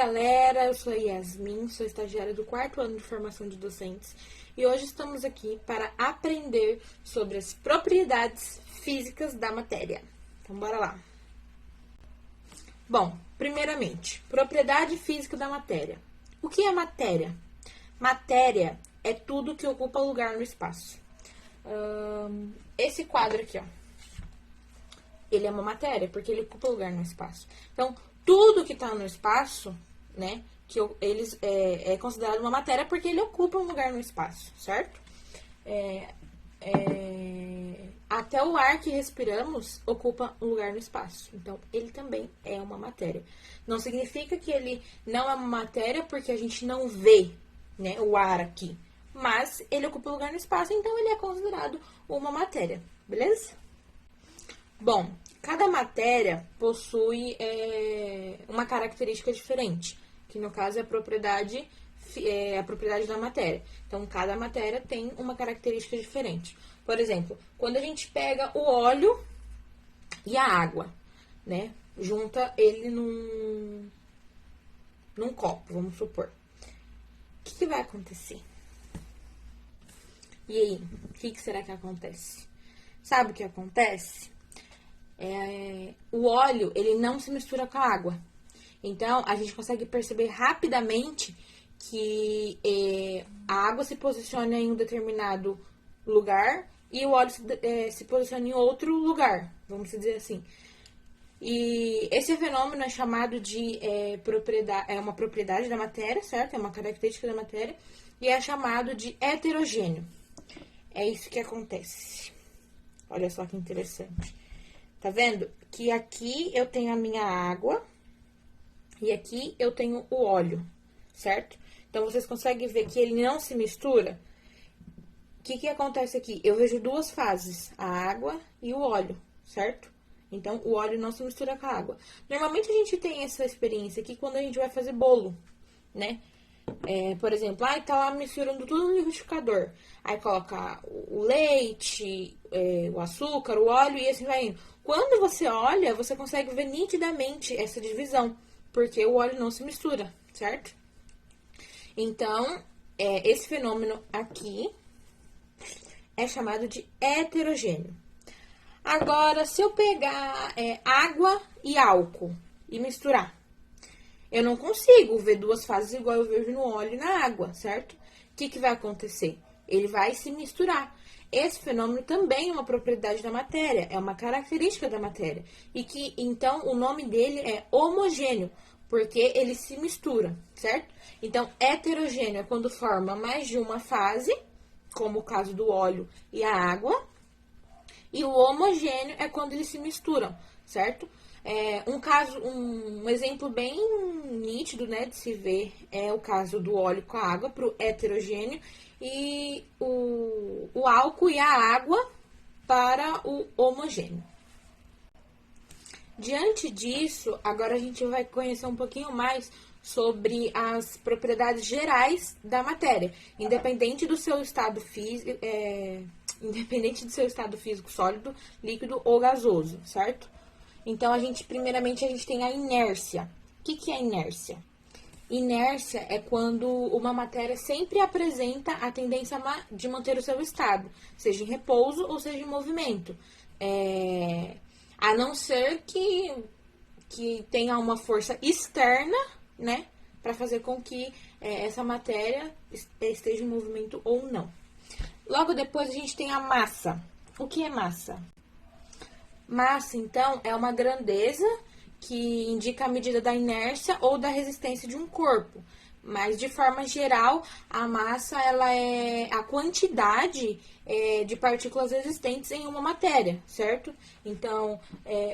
galera, eu sou a Yasmin, sou estagiária do 4º ano de formação de docentes e hoje estamos aqui para aprender sobre as propriedades físicas da matéria. Então, bora lá. Bom, primeiramente, propriedade física da matéria. O que é matéria? Matéria é tudo que ocupa lugar no espaço. Esse quadro aqui, ó, ele é uma matéria porque ele ocupa lugar no espaço. Então, tudo que está no espaço, né, é considerado uma matéria porque ele ocupa um lugar no espaço, certo? Até o ar que respiramos ocupa um lugar no espaço. Então, ele também é uma matéria. Não significa que ele não é uma matéria porque a gente não vê, né, o ar aqui. Mas ele ocupa um lugar no espaço, então ele é considerado uma matéria, beleza? Bom, cada matéria possui uma característica diferente, que no caso é a propriedade da matéria. Então, cada matéria tem uma característica diferente. Por exemplo, quando a gente pega o óleo e a água, né, junta ele num copo, vamos supor. O que vai acontecer? E aí, o que será que acontece? Sabe o que acontece? O óleo, ele não se mistura com a água. Então, a gente consegue perceber rapidamente que a água se posiciona em um determinado lugar e o óleo se posiciona em outro lugar, vamos dizer assim. E esse fenômeno é chamado de uma propriedade da matéria, certo? É uma característica da matéria e é chamado de heterogêneo. É isso que acontece. Olha só que interessante. Tá vendo? Que aqui eu tenho a minha água e aqui eu tenho o óleo, certo? Então, vocês conseguem ver que ele não se mistura? O que acontece aqui? Eu vejo duas fases, a água e o óleo, certo? Então, o óleo não se mistura com a água. Normalmente, a gente tem essa experiência aqui quando a gente vai fazer bolo, né? Por exemplo, tá lá misturando tudo no liquidificador. Aí coloca o leite, o açúcar, o óleo e assim vai indo. Quando você olha, você consegue ver nitidamente essa divisão, porque o óleo não se mistura, certo? Então, esse fenômeno aqui é chamado de heterogêneo. Agora, se eu pegar água e álcool e misturar, eu não consigo ver duas fases igual eu vejo no óleo e na água, certo? O que vai acontecer? Ele vai se misturar. Esse fenômeno também é uma propriedade da matéria, é uma característica da matéria. E que, então, o nome dele é homogêneo, porque ele se mistura, certo? Então, heterogêneo é quando forma mais de uma fase, como o caso do óleo e a água. E o homogêneo é quando eles se misturam, certo? Um exemplo bem nítido, né, de se ver é o caso do óleo com a água para o heterogêneo e o álcool e a água para o homogêneo. Diante disso, agora a gente vai conhecer um pouquinho mais sobre as propriedades gerais da matéria, independente do seu estado físico, sólido, líquido ou gasoso, certo? Então, primeiramente, a gente tem a inércia. O que é inércia? Inércia é quando uma matéria sempre apresenta a tendência de manter o seu estado, seja em repouso ou seja em movimento. A não ser que tenha uma força externa, né, para fazer com que essa matéria esteja em movimento ou não. Logo depois, a gente tem a massa. O que é massa? Massa, então, é uma grandeza que indica a medida da inércia ou da resistência de um corpo. Mas, de forma geral, a massa ela é a quantidade de partículas existentes em uma matéria, certo? Então,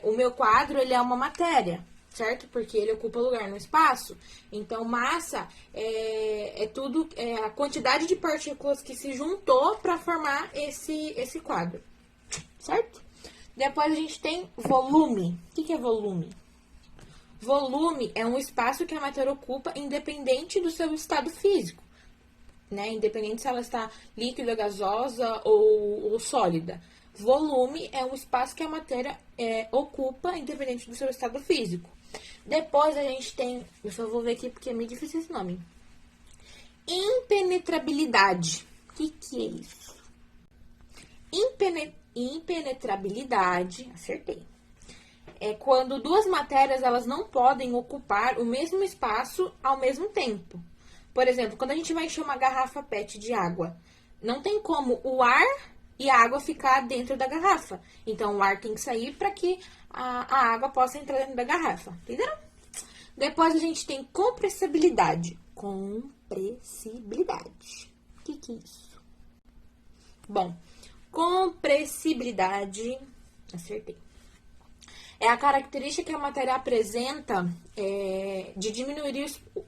o meu quadro ele é uma matéria, certo? Porque ele ocupa lugar no espaço. Então, massa é a quantidade de partículas que se juntou para formar esse quadro, certo? Depois a gente tem volume. O que é volume? Volume é um espaço que a matéria ocupa independente do seu estado físico, né? Independente se ela está líquida, gasosa ou sólida. Volume é um espaço que a matéria ocupa independente do seu estado físico. Depois a gente tem, eu só vou ver aqui porque é meio difícil esse nome. Impenetrabilidade. O que é isso? Impenetrabilidade, acertei. É quando duas matérias elas não podem ocupar o mesmo espaço ao mesmo tempo. Por exemplo, quando a gente vai encher uma garrafa PET de água, não tem como o ar e a água ficar dentro da garrafa. Então, o ar tem que sair para que a água possa entrar dentro da garrafa. Entenderam? Depois, a gente tem compressibilidade. Compressibilidade. O que é isso? Bom, compressibilidade, acertei. É a característica que a matéria apresenta de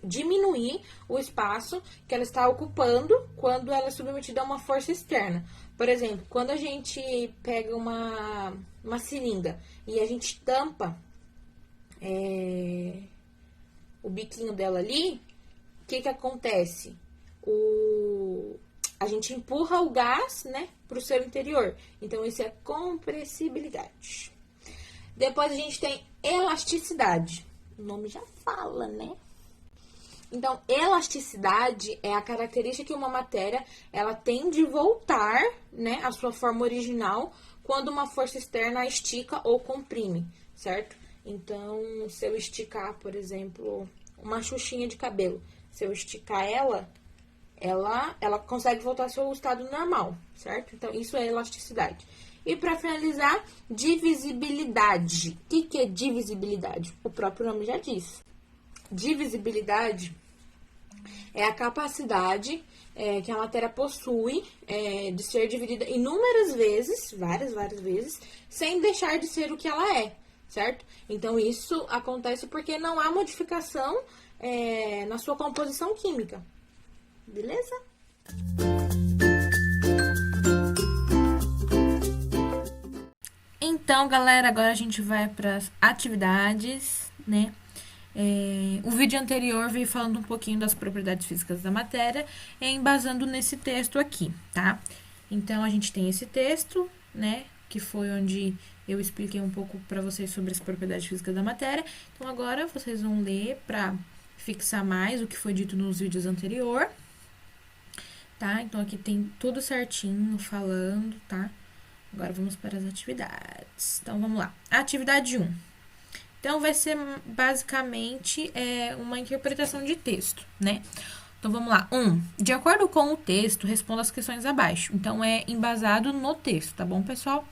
diminuir o espaço que ela está ocupando quando ela é submetida a uma força externa. Por exemplo, quando a gente pega uma seringa e a gente tampa o biquinho dela ali, o que acontece? A gente empurra o gás, né, para o seu interior. Então, isso é compressibilidade. Depois a gente tem elasticidade. O nome já fala, né? Então, elasticidade é a característica que uma matéria ela tem de voltar, né, à sua forma original quando uma força externa a estica ou comprime, certo? Então, se eu esticar, por exemplo, uma xuxinha de cabelo, se eu esticar ela consegue voltar ao seu estado normal, certo? Então, isso é elasticidade. E para finalizar, divisibilidade. O que é divisibilidade? O próprio nome já diz. Divisibilidade é a capacidade que a matéria possui de ser dividida inúmeras vezes, várias vezes, sem deixar de ser o que ela é, certo? Então, isso acontece porque não há modificação na sua composição química. Beleza? Então, galera, agora a gente vai para as atividades, né? O vídeo anterior veio falando um pouquinho das propriedades físicas da matéria, embasando nesse texto aqui, tá? Então, a gente tem esse texto, né? Que foi onde eu expliquei um pouco para vocês sobre as propriedades físicas da matéria. Então, agora vocês vão ler para fixar mais o que foi dito nos vídeos anteriores, tá? Então, aqui tem tudo certinho falando, tá? Agora, vamos para as atividades. Então, vamos lá. Atividade 1. Então, vai ser basicamente uma interpretação de texto, né? Então, vamos lá. 1. De acordo com o texto, responda as questões abaixo. Então, é embasado no texto, tá bom, pessoal?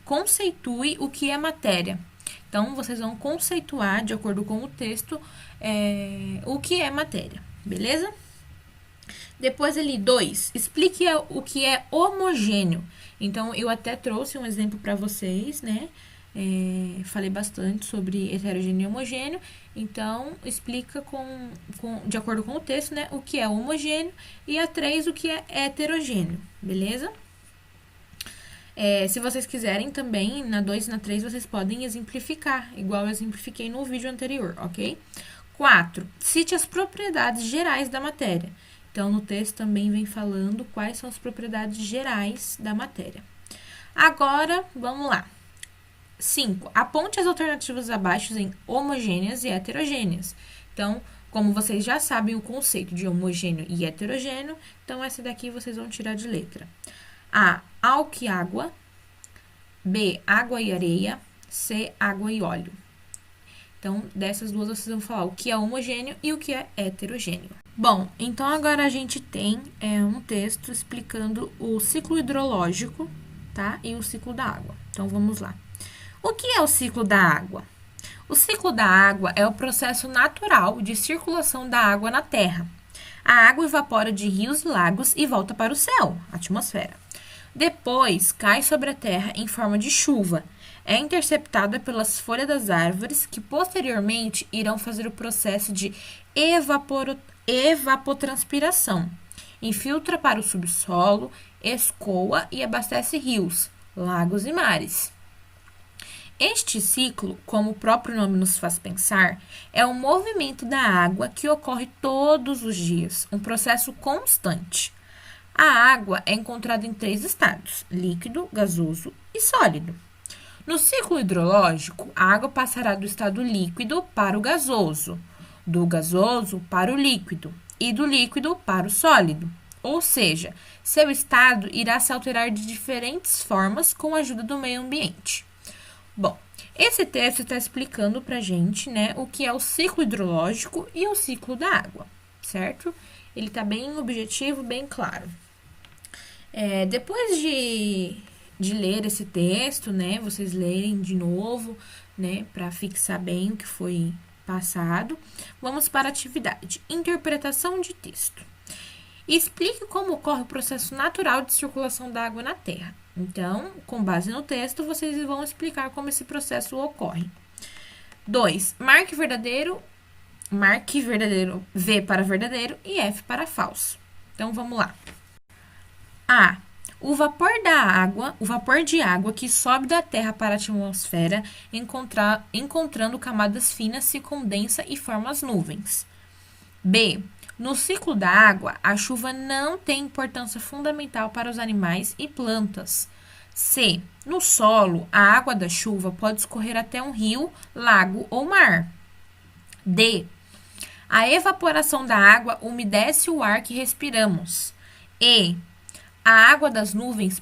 Conceitue o que é matéria. Então, vocês vão conceituar, de acordo com o texto, o que é matéria, beleza? Depois, ali, 2. Explique o que é homogêneo. Então, eu até trouxe um exemplo para vocês, né? Falei bastante sobre heterogêneo e homogêneo. Então, explica de acordo com o texto, né? O que é homogêneo. E a 3, o que é heterogêneo, beleza? Se vocês quiserem também, na 2 e na 3, vocês podem exemplificar, igual eu exemplifiquei no vídeo anterior, ok? 4. Cite as propriedades gerais da matéria. Então, no texto também vem falando quais são as propriedades gerais da matéria. Agora, vamos lá. 5. Aponte as alternativas abaixo em homogêneas e heterogêneas. Então, como vocês já sabem o conceito de homogêneo e heterogêneo, então essa daqui vocês vão tirar de letra. A, álcool e água. B, água e areia. C, água e óleo. Então, dessas duas vocês vão falar o que é homogêneo e o que é heterogêneo. Bom, então agora a gente tem um texto explicando o ciclo hidrológico, tá? E o ciclo da água. Então, vamos lá. O que é o ciclo da água? O ciclo da água é o processo natural de circulação da água na Terra. A água evapora de rios e lagos e volta para o céu, a atmosfera. Depois, cai sobre a Terra em forma de chuva. É interceptada pelas folhas das árvores, que posteriormente irão fazer o processo de evapotranspiração. Infiltra para o subsolo, escoa e abastece rios, lagos e mares. Este ciclo, como o próprio nome nos faz pensar, é um movimento da água que ocorre todos os dias, um processo constante. A água é encontrada em 3 estados: líquido, gasoso e sólido. No ciclo hidrológico, a água passará do estado líquido para o gasoso, do gasoso para o líquido e do líquido para o sólido. Ou seja, seu estado irá se alterar de diferentes formas com a ajuda do meio ambiente. Bom, esse texto está explicando para a gente, né, o que é o ciclo hidrológico e o ciclo da água, certo? Ele está bem objetivo, bem claro. Depois de ler esse texto, né, vocês lerem de novo, né, para fixar bem o que foi passado, vamos para a atividade. Interpretação de texto. Explique como ocorre o processo natural de circulação da água na Terra. Então, com base no texto, vocês vão explicar como esse processo ocorre. 2. Marque verdadeiro, V para verdadeiro e F para falso. Então, vamos lá. A. O vapor de água que sobe da Terra para a atmosfera, encontrando camadas finas, se condensa e forma as nuvens. B. No ciclo da água, a chuva não tem importância fundamental para os animais e plantas. C. No solo, a água da chuva pode escorrer até um rio, lago ou mar. D. A evaporação da água umedece o ar que respiramos. E. A água das nuvens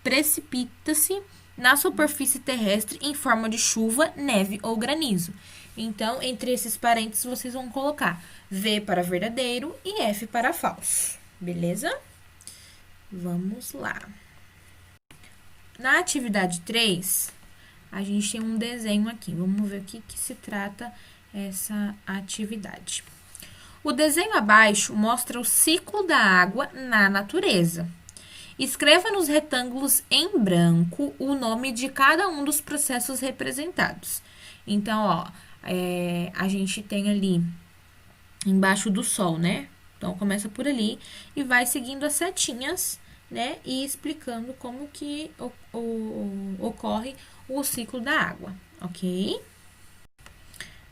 precipita-se na superfície terrestre em forma de chuva, neve ou granizo. Então, entre esses parênteses, vocês vão colocar V para verdadeiro e F para falso. Beleza? Vamos lá. Na atividade 3, a gente tem um desenho aqui. Vamos ver o que se trata essa atividade. O desenho abaixo mostra o ciclo da água na natureza. Escreva nos retângulos em branco o nome de cada um dos processos representados. Então, ó, a gente tem ali embaixo do sol, né? Então, começa por ali e vai seguindo as setinhas, né? E explicando como que ocorre o ciclo da água, ok?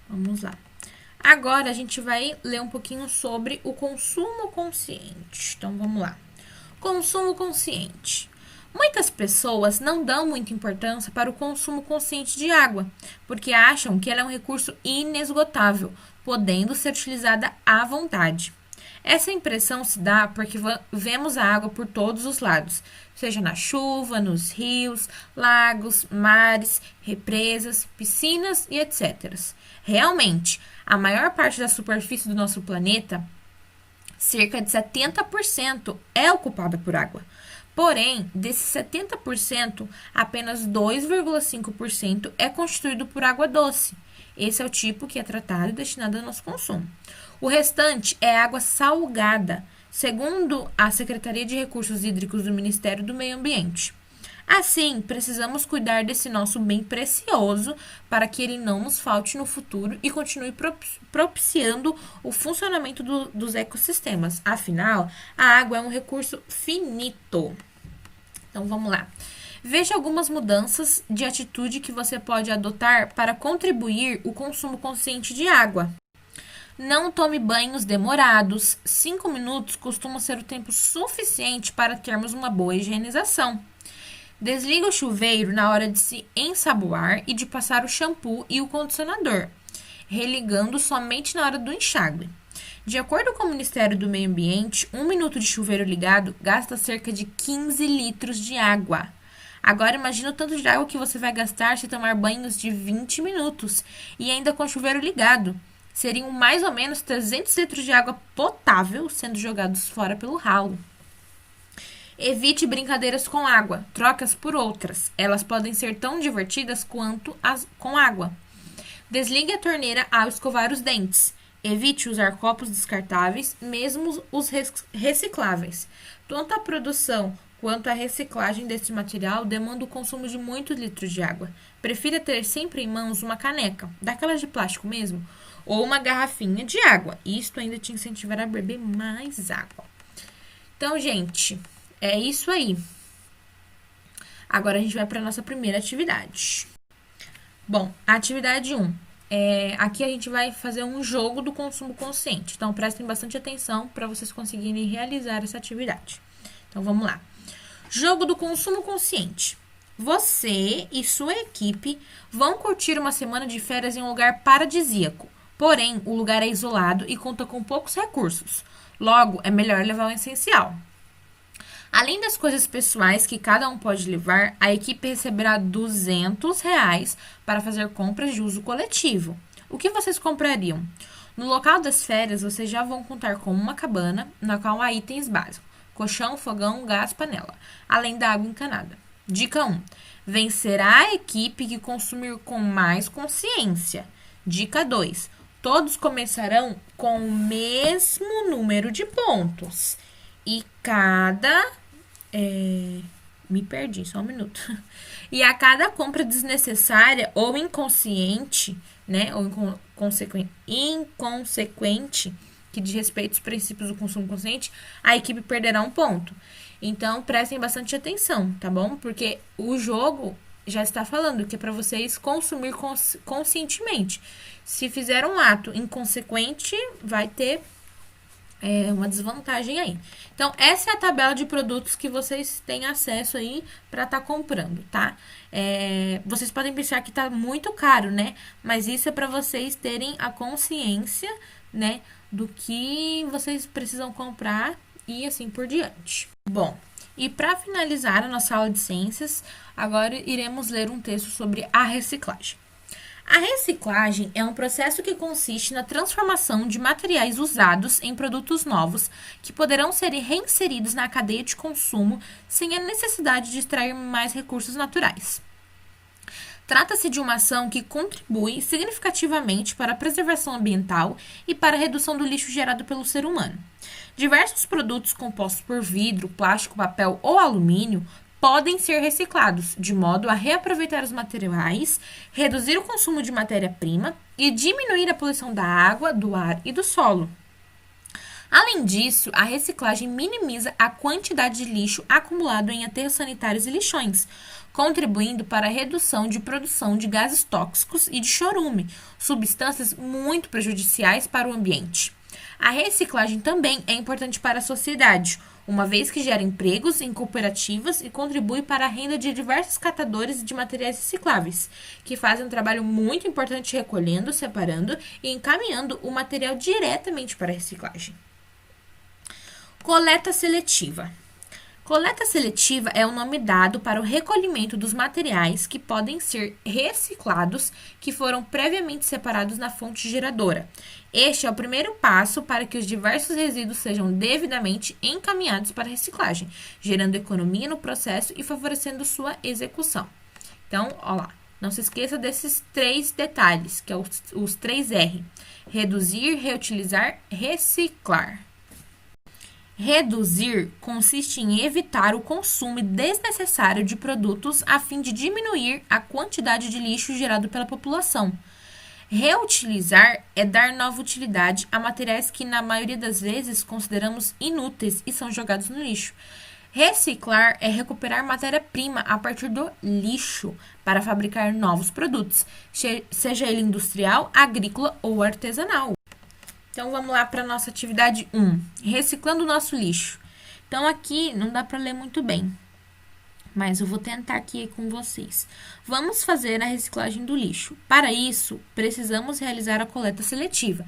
Vamos lá. Agora, a gente vai ler um pouquinho sobre o consumo consciente. Então, vamos lá. Consumo consciente. Muitas pessoas não dão muita importância para o consumo consciente de água, porque acham que ela é um recurso inesgotável, podendo ser utilizada à vontade. Essa impressão se dá porque vemos a água por todos os lados, seja na chuva, nos rios, lagos, mares, represas, piscinas e etc. Realmente, a maior parte da superfície do nosso planeta, cerca de 70%, é ocupada por água. Porém, desses 70%, apenas 2,5% é constituído por água doce. Esse é o tipo que é tratado e destinado ao nosso consumo. O restante é água salgada, segundo a Secretaria de Recursos Hídricos do Ministério do Meio Ambiente. Assim, precisamos cuidar desse nosso bem precioso para que ele não nos falte no futuro e continue propiciando o funcionamento dos ecossistemas. Afinal, a água é um recurso finito. Então, vamos lá. Veja algumas mudanças de atitude que você pode adotar para contribuir o consumo consciente de água. Não tome banhos demorados. 5 minutos costuma ser o tempo suficiente para termos uma boa higienização. Desliga o chuveiro na hora de se ensaboar e de passar o shampoo e o condicionador, religando somente na hora do enxágue. De acordo com o Ministério do Meio Ambiente, 1 minuto de chuveiro ligado gasta cerca de 15 litros de água. Agora imagina o tanto de água que você vai gastar se tomar banhos de 20 minutos e ainda com o chuveiro ligado. Seriam mais ou menos 300 litros de água potável sendo jogados fora pelo ralo. Evite brincadeiras com água, troque-as por outras. Elas podem ser tão divertidas quanto as com água. Desligue a torneira ao escovar os dentes. Evite usar copos descartáveis, mesmo os recicláveis. Tanto a produção quanto a reciclagem desse material demanda o consumo de muitos litros de água. Prefira ter sempre em mãos uma caneca, daquelas de plástico mesmo, ou uma garrafinha de água. Isto ainda te incentivará a beber mais água. Então, gente, é isso aí. Agora a gente vai para a nossa primeira atividade. Bom, a atividade 1. Aqui a gente vai fazer um jogo do consumo consciente. Então, prestem bastante atenção para vocês conseguirem realizar essa atividade. Então, vamos lá. Jogo do consumo consciente. Você e sua equipe vão curtir uma semana de férias em um lugar paradisíaco. Porém, o lugar é isolado e conta com poucos recursos. Logo, é melhor levar o essencial. Além das coisas pessoais que cada um pode levar, a equipe receberá R$ 200 para fazer compras de uso coletivo. O que vocês comprariam? No local das férias, vocês já vão contar com uma cabana, na qual há itens básicos: colchão, fogão, gás, panela, além da água encanada. Dica 1. Vencerá a equipe que consumir com mais consciência. Dica 2. Todos começarão com o mesmo número de pontos. E cada... me perdi, só um minuto. E a cada compra desnecessária ou inconsciente, né? Ou inconsequente, que diz respeito aos princípios do consumo consciente, a equipe perderá um ponto. Então, prestem bastante atenção, tá bom? Porque o jogo já está falando que é para vocês consumir conscientemente. Se fizer um ato inconsequente, vai ter uma desvantagem aí. Então, essa é a tabela de produtos que vocês têm acesso aí para estar comprando, tá? Vocês podem pensar que tá muito caro, né? Mas isso é para vocês terem a consciência, né, do que vocês precisam comprar e assim por diante. Bom, e para finalizar a nossa aula de ciências, agora iremos ler um texto sobre a reciclagem. A reciclagem é um processo que consiste na transformação de materiais usados em produtos novos que poderão ser reinseridos na cadeia de consumo sem a necessidade de extrair mais recursos naturais. Trata-se de uma ação que contribui significativamente para a preservação ambiental e para a redução do lixo gerado pelo ser humano. Diversos produtos compostos por vidro, plástico, papel ou alumínio podem ser reciclados, de modo a reaproveitar os materiais, reduzir o consumo de matéria-prima e diminuir a poluição da água, do ar e do solo. Além disso, a reciclagem minimiza a quantidade de lixo acumulado em aterros sanitários e lixões, contribuindo para a redução de produção de gases tóxicos e de chorume, substâncias muito prejudiciais para o ambiente. A reciclagem também é importante para a sociedade, uma vez que gera empregos em cooperativas e contribui para a renda de diversos catadores de materiais recicláveis, que fazem um trabalho muito importante recolhendo, separando e encaminhando o material diretamente para a reciclagem. Coleta seletiva. Coleta seletiva é o nome dado para o recolhimento dos materiais que podem ser reciclados que foram previamente separados na fonte geradora. Este é o primeiro passo para que os diversos resíduos sejam devidamente encaminhados para a reciclagem, gerando economia no processo e favorecendo sua execução. Então, ó lá, não se esqueça desses 3 detalhes, que é os 3R: reduzir, reutilizar, reciclar. Reduzir consiste em evitar o consumo desnecessário de produtos a fim de diminuir a quantidade de lixo gerado pela população. Reutilizar é dar nova utilidade a materiais que, na maioria das vezes, consideramos inúteis e são jogados no lixo. Reciclar é recuperar matéria-prima a partir do lixo para fabricar novos produtos, seja ele industrial, agrícola ou artesanal. Então, vamos lá para a nossa atividade 1, reciclando o nosso lixo. Então, aqui não dá para ler muito bem, mas eu vou tentar aqui com vocês. Vamos fazer a reciclagem do lixo. Para isso, precisamos realizar a coleta seletiva.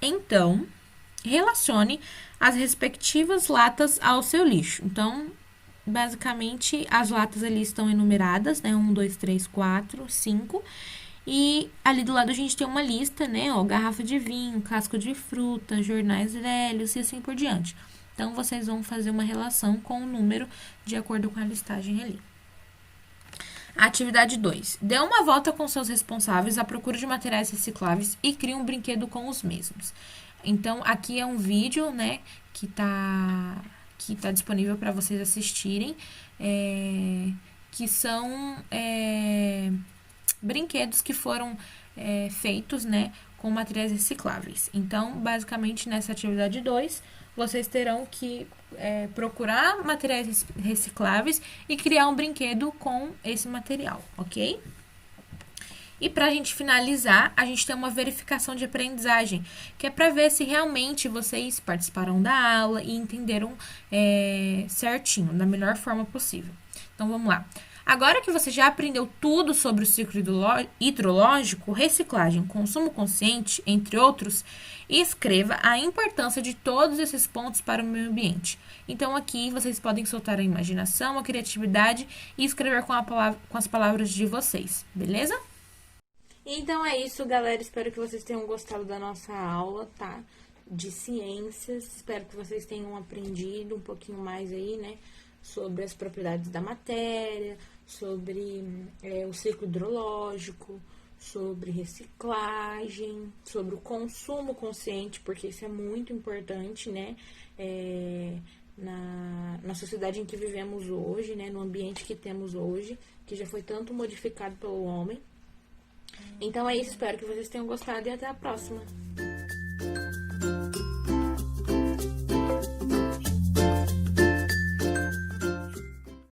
Então, relacione as respectivas latas ao seu lixo. Então, basicamente, as latas ali estão enumeradas, né? 1, 2, 3, 4, 5. E ali do lado a gente tem uma lista, né? Ó, garrafa de vinho, casco de fruta, jornais velhos e assim por diante. Então, vocês vão fazer uma relação com o número de acordo com a listagem ali. Atividade 2. Dê uma volta com seus responsáveis à procura de materiais recicláveis e crie um brinquedo com os mesmos. Então, aqui é um vídeo, né, que tá disponível para vocês assistirem, que são brinquedos que foram feitos, né, com materiais recicláveis. Então, basicamente, nessa atividade 2, vocês terão que procurar materiais recicláveis e criar um brinquedo com esse material, ok? E para a gente finalizar, a gente tem uma verificação de aprendizagem, que é para ver se realmente vocês participaram da aula e entenderam certinho, da melhor forma possível. Então, vamos lá. Agora que você já aprendeu tudo sobre o ciclo hidrológico, reciclagem, consumo consciente, entre outros, escreva a importância de todos esses pontos para o meio ambiente. Então, aqui vocês podem soltar a imaginação, a criatividade e escrever com as palavras de vocês, beleza? Então é isso, galera. Espero que vocês tenham gostado da nossa aula, tá? De ciências. Espero que vocês tenham aprendido um pouquinho mais aí, né? Sobre as propriedades da matéria, sobre o ciclo hidrológico, sobre reciclagem, sobre o consumo consciente, porque isso é muito importante, né? Na sociedade em que vivemos hoje, né? No ambiente que temos hoje, que já foi tanto modificado pelo homem. Então é isso, espero que vocês tenham gostado e até a próxima.